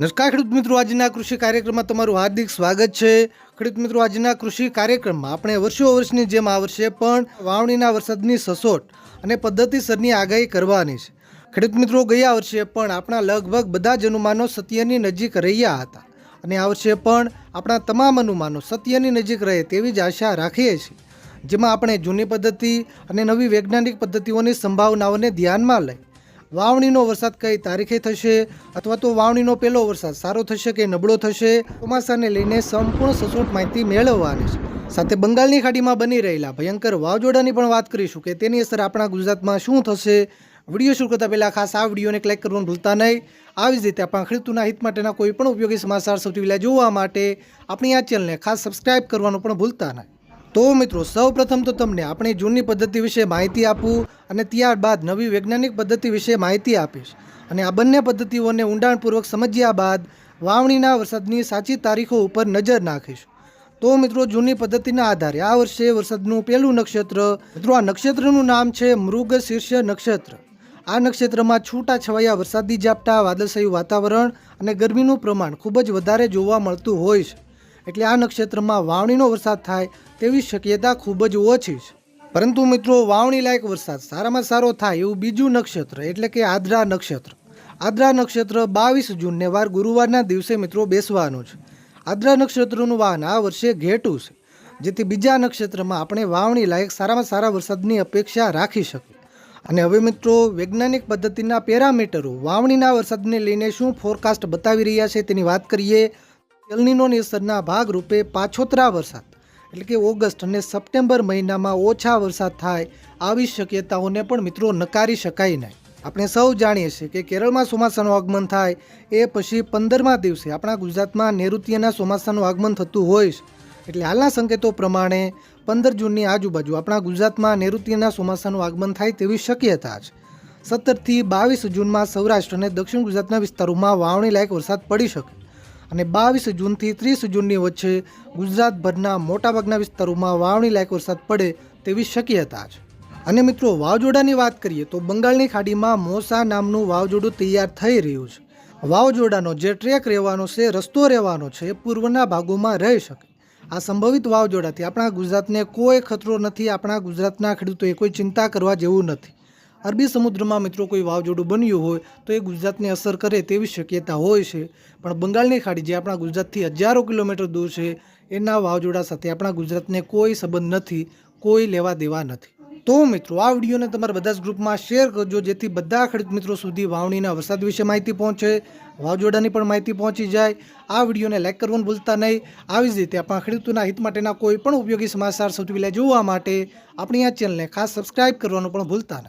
નમસ્કાર ખેડૂત મિત્રો, આજના કૃષિ કાર્યક્રમમાં તમારું હાર્દિક સ્વાગત છે। ખેડૂત મિત્રો, આજના કૃષિ કાર્યક્રમમાં આપણે વર્ષની જેમ આ વર્ષે પણ વાવણીના વરસાદની સચોટ અને પદ્ધતિસરની આગાહી કરવાની છે। ખેડૂત મિત્રો, ગયા વર્ષે પણ આપણા લગભગ બધા જ અનુમાનો સત્યની નજીક રહ્યા હતા અને આ વર્ષે પણ આપણા તમામ અનુમાનો સત્યની નજીક રહે તેવી જ આશા રાખીએ છીએ, જેમાં આપણે જૂની પદ્ધતિ અને નવી વૈજ્ઞાનિક પદ્ધતિઓની સંભાવનાઓને ધ્યાનમાં લઈ વાવણીનો વરસાદ કઈ તારીખે થશે અથવા તો વાવણીનો પહેલો વરસાદ સારો થશે કે નબળો થશે, ચોમાસાને લઈને સંપૂર્ણ સચોટ માહિતી મેળવવાની છે। સાથે બંગાળની ખાડીમાં બની રહેલા ભયંકર વાવાઝોડાની પણ વાત કરીશું કે તેની અસર આપણા ગુજરાતમાં શું થશે। વિડીયો શરૂ કરતા પહેલાં ખાસ આ વિડીયોને લાઈક કરવાનું ભૂલતા નહીં। આવી જ રીતે આપણા ખેડૂતોના હિત માટેના કોઈ પણ ઉપયોગી સમાચાર સૌથી પહેલાં જોવા માટે આપણી આ ચેનલને ખાસ સબસ્ક્રાઇબ કરવાનું પણ ભૂલતા નહીં। તો મિત્રો, સૌપ્રથમ તો તમને આપણી જૂની પદ્ધતિ વિશે માહિતી આપું અને ત્યારબાદ નવી વૈજ્ઞાનિક પદ્ધતિ વિશે માહિતી આપીશ અને આ બંને પદ્ધતિઓને ઊંડાણપૂર્વક સમજ્યા બાદ વાવણીના વરસાદની સાચી તારીખો ઉપર નજર નાખીશ। તો મિત્રો, જૂની પદ્ધતિના આધારે આ વર્ષે વરસાદનું પહેલું નક્ષત્ર, મિત્રો આ નક્ષત્રનું નામ છે મૃગશીર્ષ નક્ષત્ર। આ નક્ષત્રમાં છૂટાછવાયા વરસાદી ઝાપટા, વાદળછાયું વાતાવરણ અને ગરમીનું પ્રમાણ ખૂબ જ વધારે જોવા મળતું હોય છે, એટલે આ નક્ષત્રમાં વાવણીનો વરસાદ થાય તેવી શક્યતા ખૂબ જ ઓછી છે। પરંતુ મિત્રો, વાવણી લાયક વરસાદ સારામાં સારો થાય એવું બીજું નક્ષત્ર એટલે કે આદ્રા નક્ષત્ર। આદ્રા નક્ષત્ર 22 જૂનને વાર ગુરુવારના દિવસે મિત્રો બેસવાનું છે। આદ્રા નક્ષત્રનું વાહન આ વર્ષે ઘેટું છે, જેથી બીજા નક્ષત્રમાં આપણે વાવણી લાયક સારામાં સારા વરસાદની અપેક્ષા રાખી શકીએ। અને હવે મિત્રો, વૈજ્ઞાનિક પદ્ધતિના પેરામીટરો વાવણીના વરસાદને લઈને શું ફોરકાસ્ટ બતાવી રહ્યા છે તેની વાત કરીએ। એલ નીનોની અસરના ભાગરૂપે પાછોતરા વરસાદ એટલે કે ઓગસ્ટ અને સપ્ટેમ્બર મહિનામાં ઓછા વરસાદ થાય આવી શક્યતાઓને પણ મિત્રો નકારી શકાય નહીં। આપણે સૌ જાણીએ છીએ કે કેરળમાં ચોમાસાનું આગમન થાય એ પછી 15મા દિવસે આપણા ગુજરાતમાં નૈઋત્યના ચોમાસાનું આગમન થતું હોય છે, એટલે હાલના સંકેતો પ્રમાણે 15 જૂનની આજુબાજુ આપણા ગુજરાતમાં નૈઋત્યના ચોમાસાનું આગમન થાય તેવી શક્યતા છે। 17 થી 22 જૂનમાં સૌરાષ્ટ્ર અને દક્ષિણ ગુજરાતના વિસ્તારોમાં વાવણી લાયક વરસાદ પડી શકે અને 22 જૂનથી 30 જૂનની વચ્ચે ગુજરાતભરના મોટાભાગના વિસ્તારોમાં વાવણી લાયક વરસાદ પડે તેવી શક્યતા છે। અને મિત્રો, વાવાઝોડાની વાત કરીએ તો બંગાળની ખાડીમાં મોસા નામનું વાવાઝોડું તૈયાર થઈ રહ્યું છે। વાવાઝોડાનો જે ટ્રેક રહેવાનો છે, રસ્તો રહેવાનો છે, એ પૂર્વના ભાગોમાં રહી શકે। આ સંભવિત વાવાઝોડાથી આપણા ગુજરાતને કોઈ ખતરો નથી। આપણા ગુજરાતના ખેડૂતોએ કોઈ ચિંતા કરવા જેવું નથી। અરબી સમુદ્રમાં મિત્રો કોઈ વાવાઝોડું બન્યું હોય તો એ ગુજરાતને અસર કરે તેવી શક્યતા હોય છે, પણ બંગાળની ખાડી જે આપણા ગુજરાતથી હજારો કિલોમીટર દૂર છે એના વાવાઝોડા સાથે આપણા ગુજરાતને કોઈ સંબંધ નથી, કોઈ લેવા દેવા નથી। તો મિત્રો, આ વિડીયોને તમારા બધા જ ગ્રુપમાં શેર કરજો, જેથી બધા ખેડૂત મિત્રો સુધી વાવણીના વરસાદ વિશે માહિતી પહોંચે, વાવાઝોડાની પણ માહિતી પહોંચી જાય। આ વિડીયોને લાઈક કરવાનું ભૂલતા નહીં। આવી જ રીતે આપણા ખેડૂતોના હિત માટેના કોઈ પણ ઉપયોગી સમાચાર સૌથી પહેલાં જોવા માટે આપણી આ ચેનલને ખાસ સબસ્ક્રાઇબ કરવાનું પણ ભૂલતા નહીં।